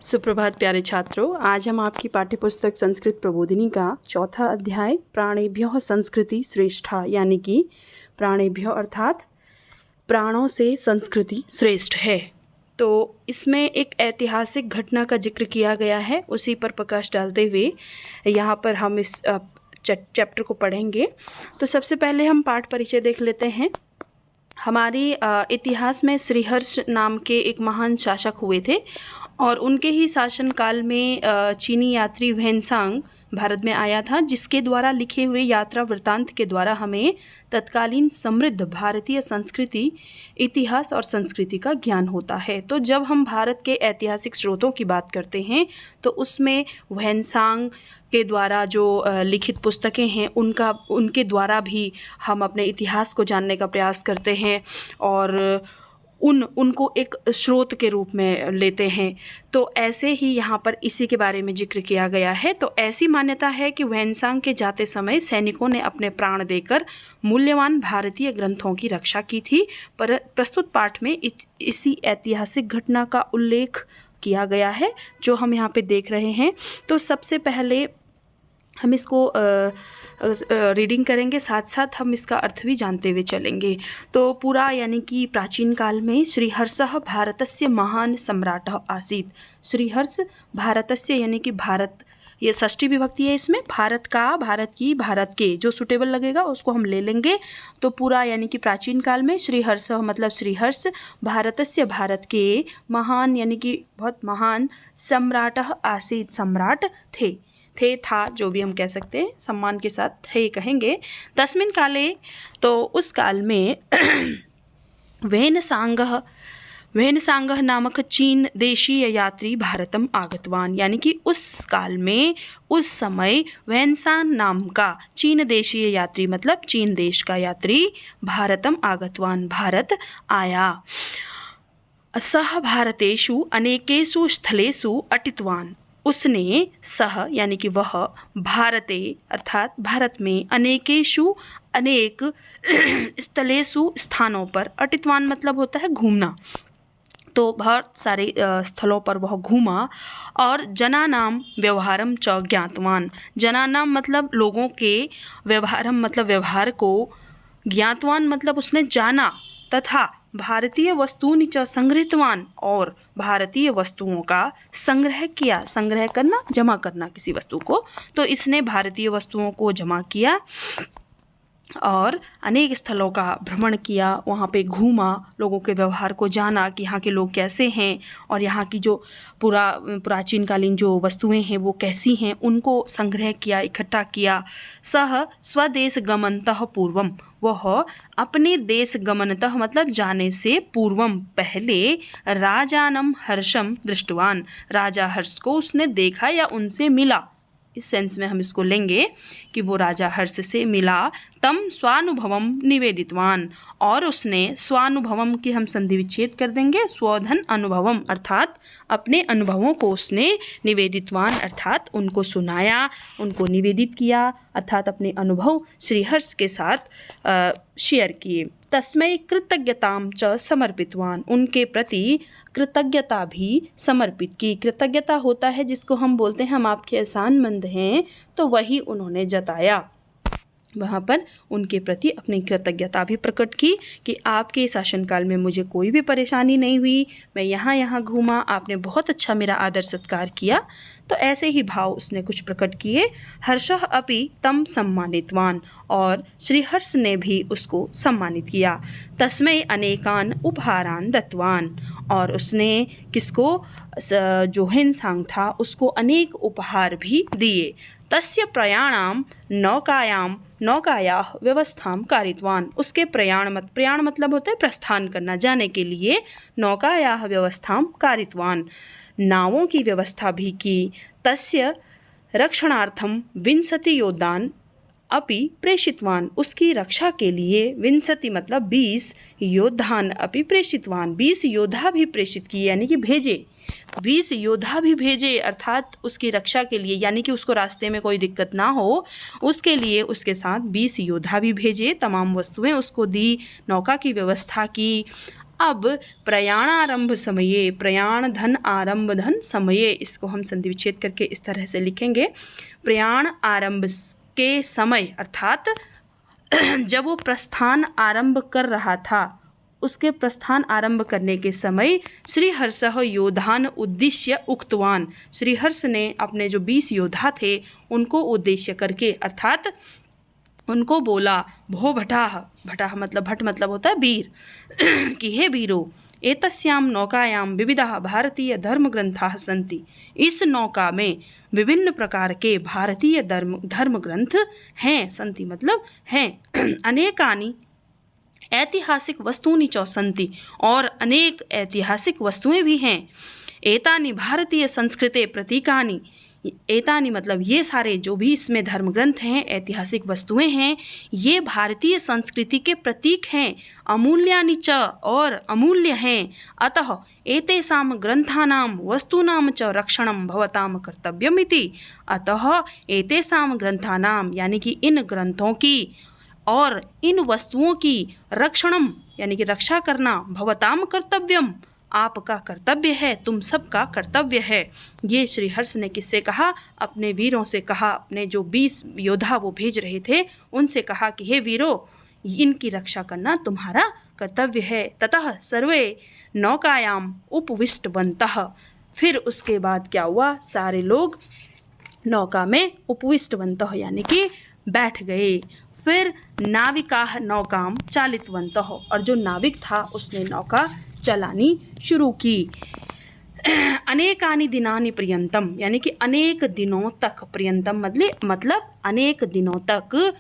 सुप्रभात प्यारे छात्रों, आज हम आपकी पाठ्यपुस्तक संस्कृत प्रबोधिनी का चौथा अध्याय प्राणेभ्यः संस्कृति श्रेष्ठा यानी कि प्राणेभ्यः अर्थात प्राणों से संस्कृति श्रेष्ठ है। तो इसमें एक ऐतिहासिक घटना का जिक्र किया गया है, उसी पर प्रकाश डालते हुए यहाँ पर हम इस चैप्टर को पढ़ेंगे। तो सबसे पहले हम पाठ परिचय देख लेते हैं। हमारी इतिहास में श्रीहर्ष नाम के एक महान शासक हुए थे और उनके ही शासनकाल में चीनी यात्री व्हेनसांग भारत में आया था, जिसके द्वारा लिखे हुए यात्रा वृत्तांत के द्वारा हमें तत्कालीन समृद्ध भारतीय संस्कृति, इतिहास और संस्कृति का ज्ञान होता है। तो जब हम भारत के ऐतिहासिक स्रोतों की बात करते हैं तो उसमें व्हेनसांग के द्वारा जो लिखित पुस्तकें हैं उनके द्वारा भी हम अपने इतिहास को जानने का प्रयास करते हैं और उनको एक स्रोत के रूप में लेते हैं। तो ऐसे ही यहाँ पर इसी के बारे में जिक्र किया गया है। तो ऐसी मान्यता है कि व्हेनसांग के जाते समय सैनिकों ने अपने प्राण देकर मूल्यवान भारतीय ग्रंथों की रक्षा की थी। पर प्रस्तुत पाठ में इसी ऐतिहासिक घटना का उल्लेख किया गया है जो हम यहाँ पे देख रहे हैं। तो सबसे पहले हम इसको रीडिंग करेंगे, साथ साथ हम इसका अर्थ भी जानते हुए चलेंगे। तो पूरा यानी कि प्राचीन काल में श्रीहर्षः भारतस्य महान सम्राटः आसीत्। श्रीहर्ष भारतस्य यानी कि भारत, ये षष्ठी विभक्ति है इसमें, भारत का, भारत की, भारत के, जो सुटेबल लगेगा उसको हम ले लेंगे। तो पूरा यानी कि प्राचीन काल में श्रीहर्ष मतलब श्रीहर्ष भारतस्य भारत के महान यानी कि बहुत महान सम्राटः आसीत् सम्राट थे था जो भी हम कह सकते हैं, सम्मान के साथ थे कहेंगे। तस्मिन् काले, तो उस काल में व्हेनसांगः नामक चीन देशीय यात्री भारतम आगतवान, यानी कि उस काल में उस समय व्हेनसांग नाम का चीन देशीय यात्री मतलब चीन देश का यात्री भारतम आगतवान भारत आया। सह भारतेषु अनेकेषु स्थलेषु अटितवान, उसने सह यानी कि वह भारते अर्थात भारत में अनेकेषु अनेक स्थलेषु स्थानों पर, अटितवान मतलब होता है घूमना, तो बहुत सारे स्थलों पर वह घूमा। और जनानाम व्यवहारम च ज्ञातवान, जनानाम मतलब लोगों के, व्यवहारम मतलब व्यवहार को, ज्ञातवान मतलब उसने जाना, तथा भारतीय वस्तूनि च संग्रहितवान और भारतीय वस्तुओं का संग्रह किया। संग्रह करना, जमा करना किसी वस्तु को, तो इसने भारतीय वस्तुओं को जमा किया और अनेक स्थलों का भ्रमण किया, वहाँ पे घूमा, लोगों के व्यवहार को जाना कि यहाँ के लोग कैसे हैं और यहाँ की जो प्राचीन कालीन जो वस्तुएं हैं वो कैसी हैं, उनको संग्रह किया, इकट्ठा किया। सह स्वदेश गमनतः पूर्वम, वह अपने देश गमनतः मतलब जाने से पूर्वम पहले राजानम हर्षम दृष्टवान, राजा हर्ष को उसने देखा या उनसे मिला। इस सेंस में हम इसको लेंगे कि वो राजा हर्ष से मिला। तम स्वानुभवम निवेदितवान, और उसने स्वानुभवम की हम संधि विच्छेद कर देंगे, स्वधन अनुभवम अर्थात अपने अनुभवों को उसने निवेदितवान अर्थात उनको सुनाया, उनको निवेदित किया अर्थात अपने अनुभव श्रीहर्ष के साथ शेयर किए। तस्मै कृतज्ञताम च समर्पितवान, उनके प्रति कृतज्ञता भी समर्पित की। कृतज्ञता होता है जिसको हम बोलते हैं हम आपके एहसानमंद हैं, तो वही उन्होंने जताया, वहाँ पर उनके प्रति अपनी कृतज्ञता भी प्रकट की कि आपके शासनकाल में मुझे कोई भी परेशानी नहीं हुई, मैं यहाँ घूमा, आपने बहुत अच्छा मेरा आदर सत्कार किया। तो ऐसे ही भाव उसने कुछ प्रकट किए। हर्षः अपि तम सम्मानितवान, और श्रीहर्ष ने भी उसको सम्मानित किया। तस्मै अनेकान उपहारान दत्तवान, और उसने किसको, जो व्हेनसांग था उसको अनेक उपहार भी दिए। तस्य प्रयाणाम नौकायाः व्यवस्थां कारितवान, उसके प्रयाण मतलब होता है प्रस्थान करना, जाने के लिए नौकायाः व्यवस्थां कारितवान, नावों की व्यवस्था भी की। तस्य रक्षणार्थम 20 योद्धान अपि प्रेषितवान, उसकी रक्षा के लिए 20 मतलब 20 योद्धान अपि प्रेषितवान, 20 योद्धा भी प्रेषित किए यानी कि भेजे, 20 योद्धा भी भेजे अर्थात उसकी रक्षा के लिए, यानी कि उसको रास्ते में कोई दिक्कत ना हो उसके लिए उसके साथ 20 योद्धा भी भेजे, तमाम वस्तुएं उसको दी, नौका की व्यवस्था की, अब प्रयाणारंभ समये, प्रयाण धन आरंभ धन समये, इसको हम संधि विच्छेद करके इस तरह से लिखेंगे। प्रयाण आरंभ के समय अर्थात जब वो प्रस्थान आरंभ कर रहा था, उसके प्रस्थान आरंभ करने के समय श्रीहर्षः योधान उद्देश्य उक्तवान, श्रीहर्ष ने अपने जो 20 योद्धा थे उनको उद्देश्य करके अर्थात उनको बोला, भो भटाः, भटाः मतलब भट मतलब होता है वीर, कि हे वीरो, एतस्यां नौकायां विविधाः भारतीय धर्मग्रंथाः सन्ति, इस नौका में विभिन्न प्रकार के भारतीय धर्म ग्रंथ हैं, सन्ति मतलब हैं, अनेकानि ऐतिहासिक वस्तूनि च सन्ति, और अनेक ऐतिहासिक वस्तुएं भी हैं। एतानि भारतीय संस्कृते प्रतीकानि, एतानि मतलब ये सारे जो भी इसमें धर्म ग्रंथ हैं, ऐतिहासिक वस्तुएं हैं, ये भारतीय संस्कृति के प्रतीक हैं। अमूल्यानि च, और अमूल्य हैं। अतः एतेषां ग्रंथानां वस्तूनां च रक्षणं भवतां कर्तव्यम् इति, अतः एतेषां ग्रंथानां यानी कि इन ग्रंथों की और इन वस्तुओं की रक्षणम यानी कि रक्षा करना, भवताम कर्तव्यम आपका कर्तव्य है, तुम सबका कर्तव्य है। ये श्रीहर्ष ने किससे कहा? अपने वीरों से कहा। अपने जो 20 योद्धा वो भेज रहे थे उनसे कहा कि हे वीरों, इनकी रक्षा करना तुम्हारा कर्तव्य है। ततः सर्वे नौकायाम उपविष्टवन्तः, फिर उसके बाद क्या हुआ? सारे लोग नौका में उपविष्टवन्तः यानी कि बैठ गए। फिर नाविकाः नौकाम चालितवन्तः, और जो नाविक था उसने नौका चलानी शुरू की। अनेकानि दिनानि पर्यंतम यानी कि अनेक दिनों तक, पर्यंतम मतलब अनेक दिनों तक,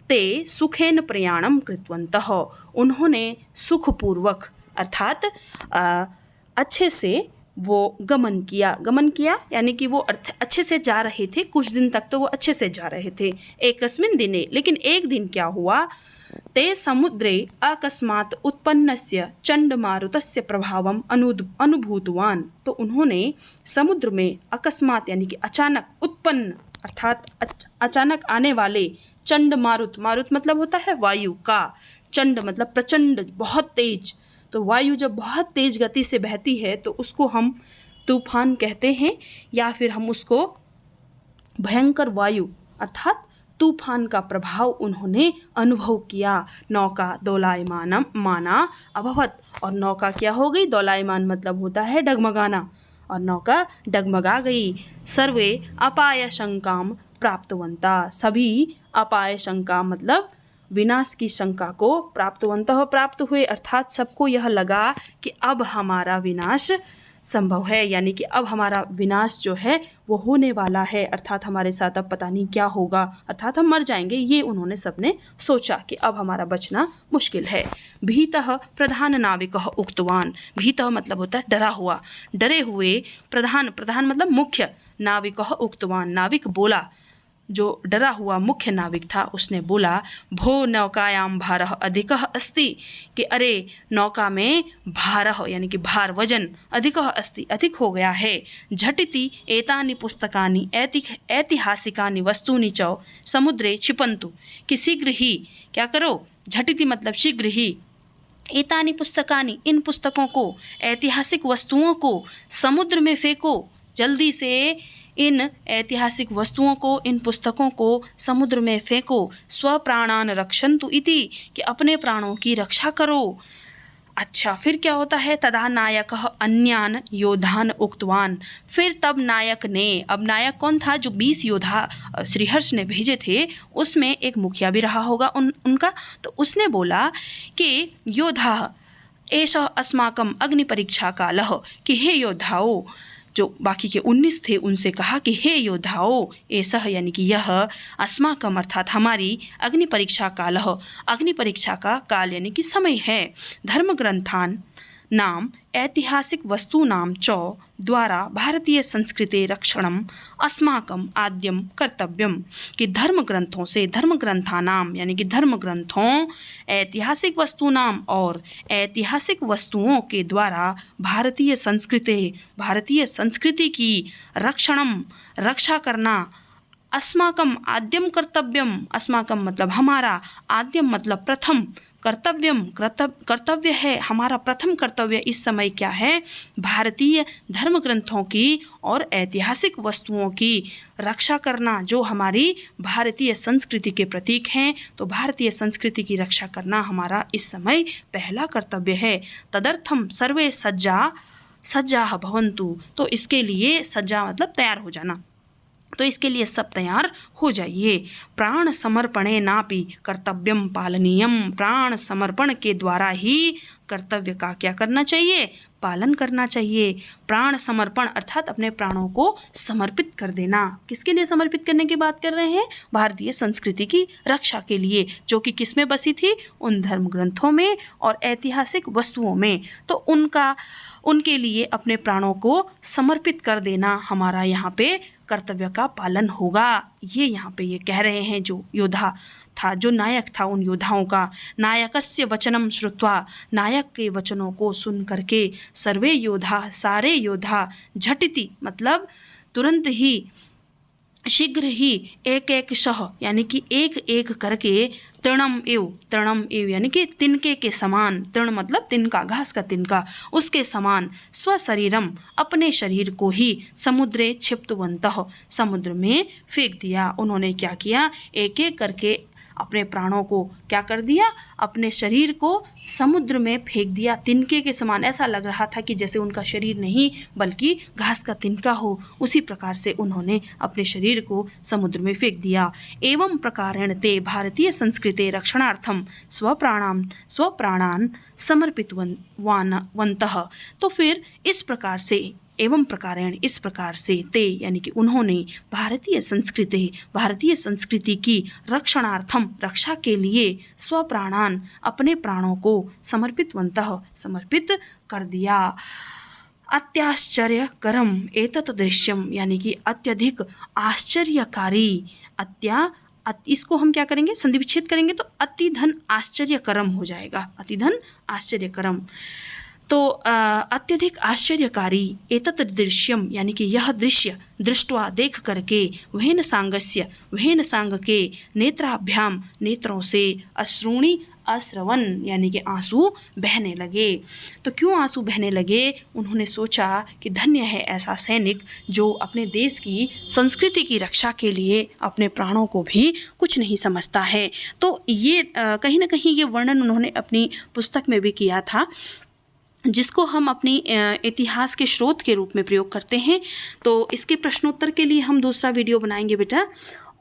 ते सुखेन प्रयाणम कृतवन्तः, उन्होंने सुखपूर्वक अर्थात अच्छे से वो गमन किया यानी कि वो अच्छे से जा रहे थे। कुछ दिन तक तो वो अच्छे से जा रहे थे। एकस्मिन् दिने, लेकिन एक दिन क्या हुआ? ते समुद्रे अकस्मात् उत्पन्नस्य चंडमारुतस्य प्रभावम अनुभूतवान, तो उन्होंने समुद्र में अकस्मात यानी कि अचानक, उत्पन्न अर्थात अचानक आने वाले चंडमारुत, मारुत मतलब होता है वायु का, चंड मतलब प्रचंड, बहुत तेज। तो वायु जब बहुत तेज गति से बहती है तो उसको हम तूफान कहते हैं, या फिर हम उसको भयंकर वायु अर्थात तूफान का प्रभाव उन्होंने अनुभव किया। नौका दोलायमान माना अभवत, और नौका क्या हो गई? दोलायमान मतलब होता है डगमगाना, और नौका डगमगा गई। सर्वे अपाय शंकाम प्राप्तवंता, सभी अपाय शंका मतलब विनाश की शंका को प्राप्तवंतः प्राप्त हुए, अर्थात सबको यह लगा कि अब हमारा विनाश संभव है, यानी कि अब हमारा विनाश जो है वो होने वाला है, अर्थात हमारे साथ अब पता नहीं क्या होगा, अर्थात हम मर जाएंगे, ये उन्होंने सबने सोचा कि अब हमारा बचना मुश्किल है। भीतः प्रधान नाविकः उक्तवान, भीतः मतलब होता है डरा हुआ, डरे हुए, प्रधान मतलब मुख्य, नाविकः उक्तवान नाविक बोला, जो डरा हुआ मुख्य नाविक था उसने बोला, भो नौकायां भारः अधिकः अस्ति, कि अरे नौका में भारः यानी कि भार, वजन, अधिकः अस्ति अधिक हो गया है। झटिति एतानि पुस्तकानि ऐतिहासिकानि वस्तूनि च समुद्रे क्षिपन्तु, कि शीघ्र ही क्या करो? झटिति मतलब शीघ्र ही, एतानि पुस्तकानि इन पुस्तकों को, ऐतिहासिक वस्तुओं को समुद्र में फेंको, जल्दी से इन ऐतिहासिक वस्तुओं को, इन पुस्तकों को समुद्र में फेंको। स्वप्राणान रक्षन्तु इति, कि अपने प्राणों की रक्षा करो। अच्छा, फिर क्या होता है? तदा नायकः अन्यान योद्धान उक्तवान, फिर तब नायक ने, अब नायक कौन था? जो 20 योद्धा श्रीहर्ष ने भेजे थे उसमें एक मुखिया भी रहा होगा उनका, तो उसने बोला कि योद्धा एषः अस्माकं अग्नि परीक्षा कालः, कि हे योद्धाओं, जो बाकी के 19 थे उनसे कहा कि हे योद्धाओं, ऐसा यानी कि यह अस्माकम अर्थात हमारी अग्नि परीक्षा काल, अग्नि परीक्षा का काल यानी कि समय है। धर्म ग्रंथान नाम ऐतिहासिक वस्तूनां च द्वारा भारतीय संस्कृति रक्षणम अस्माकम आद्यम कर्तव्यम, कि धर्म ग्रंथों से, धर्म ग्रंथानाम यानी कि धर्म ग्रंथों, ऐतिहासिक वस्तूनाम और ऐतिहासिक वस्तुओं के द्वारा भारतीय संस्कृति की रक्षणम रक्षा करना अस्माकम आद्यम कर्तव्यम, अस्माकम मतलब हमारा, आद्यम मतलब प्रथम, कर्तव्यम कर्तव्य है, हमारा प्रथम कर्तव्य इस समय क्या है, भारतीय धर्म ग्रंथों की और ऐतिहासिक वस्तुओं की रक्षा करना, जो हमारी भारतीय संस्कृति के प्रतीक हैं। तो भारतीय संस्कृति की रक्षा करना हमारा इस समय पहला कर्तव्य है। तदर्थम सर्वे सज्जाः भवन्तु, तो इसके लिए सज्जा मतलब तैयार हो जाना, तो इसके लिए सब तैयार हो जाइए। प्राण समर्पणे नापि कर्तव्यम पालनीयम, प्राण समर्पण के द्वारा ही कर्तव्य का क्या करना चाहिए, पालन करना चाहिए। प्राण समर्पण अर्थात अपने प्राणों को समर्पित कर देना। किसके लिए समर्पित करने की बात कर रहे हैं, भारतीय संस्कृति की रक्षा के लिए, जो कि किस में बसी थी, उन धर्म ग्रंथों में और ऐतिहासिक वस्तुओं में। तो उनके लिए अपने प्राणों को समर्पित कर देना हमारा यहाँ पे कर्तव्य का पालन होगा। ये यहाँ पे ये कह रहे हैं जो योद्धा था, जो नायक था, उन योद्धाओं का। नायकस्य वचनम श्रुत्वा, नायक के वचनों को सुन करके सर्वे योद्धा, सारे योद्धा, झटिति मतलब तुरंत ही, शीघ्र ही, एक एक शह यानी कि एक एक करके, तृणम एव यानी कि तिनके के समान, तृण मतलब तिनका, घास का तिनका, उसके समान, स्वशरीरम अपने शरीर को ही, समुद्रे क्षिप्तवन्तः समुद्र में फेंक दिया। उन्होंने क्या किया, एक एक करके अपने प्राणों को क्या कर दिया, अपने शरीर को समुद्र में फेंक दिया, तिनके के समान। ऐसा लग रहा था कि जैसे उनका शरीर नहीं बल्कि घास का तिनका हो, उसी प्रकार से उन्होंने अपने शरीर को समुद्र में फेंक दिया। एवं प्रकारेण ते भारतीय संस्कृते रक्षणार्थम स्वप्राणान समर्पितवन्तः, तो फिर इस प्रकार से, एवं प्रकारेण इस प्रकार से, ते यानी कि उन्होंने, भारतीय संस्कृति की रक्षणार्थम रक्षा के लिए, स्वप्राणान अपने प्राणों को, समर्पितवन्तः समर्पित कर दिया। अत्याश्चर्यकरम एतत् दृश्यम यानी कि अत्यधिक आश्चर्यकारी, इसको हम क्या करेंगे, संधि विच्छेद करेंगे तो अतिधन आश्चर्यकरम हो जाएगा, अतिधन आश्चर्यकरम। तो अत्यधिक आश्चर्यकारी एतत् दृश्यम यानी कि यह दृश्य, दृष्टवा देख करके, वहेन सांग के नेत्राभ्याम नेत्रों से, अश्रूणि अश्रवन यानी कि आंसू बहने लगे। तो क्यों आंसू बहने लगे, उन्होंने सोचा कि धन्य है ऐसा सैनिक जो अपने देश की संस्कृति की रक्षा के लिए अपने प्राणों को भी कुछ नहीं समझता है। तो ये कहीं ना कहीं ये वर्णन उन्होंने अपनी पुस्तक में भी किया था, जिसको हम अपनी इतिहास के स्रोत के रूप में प्रयोग करते हैं। तो इसके प्रश्नोत्तर के लिए हम दूसरा वीडियो बनाएंगे बेटा,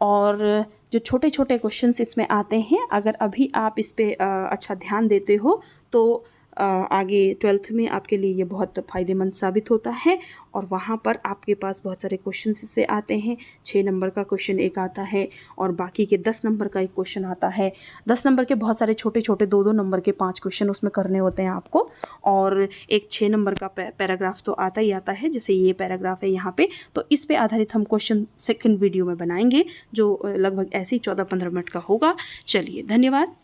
और जो छोटे छोटे क्वेश्चंस इसमें आते हैं, अगर अभी आप इस पे अच्छा ध्यान देते हो तो आगे 12th में आपके लिए ये बहुत फ़ायदेमंद साबित होता है। और वहाँ पर आपके पास बहुत सारे क्वेश्चन इससे आते हैं। 6 नंबर का क्वेश्चन एक आता है और बाकी के 10 नंबर का एक क्वेश्चन आता है। 10 नंबर के बहुत सारे छोटे छोटे 2-2 नंबर के 5 क्वेश्चन उसमें करने होते हैं आपको, और एक 6 नंबर का पैराग्राफ तो आता ही आता है, जैसे ये पैराग्राफ है यहाँ पे। तो इस पे आधारित हम क्वेश्चन सेकंड वीडियो में बनाएंगे, जो लगभग ऐसे ही 14-15 मिनट का होगा। चलिए, धन्यवाद।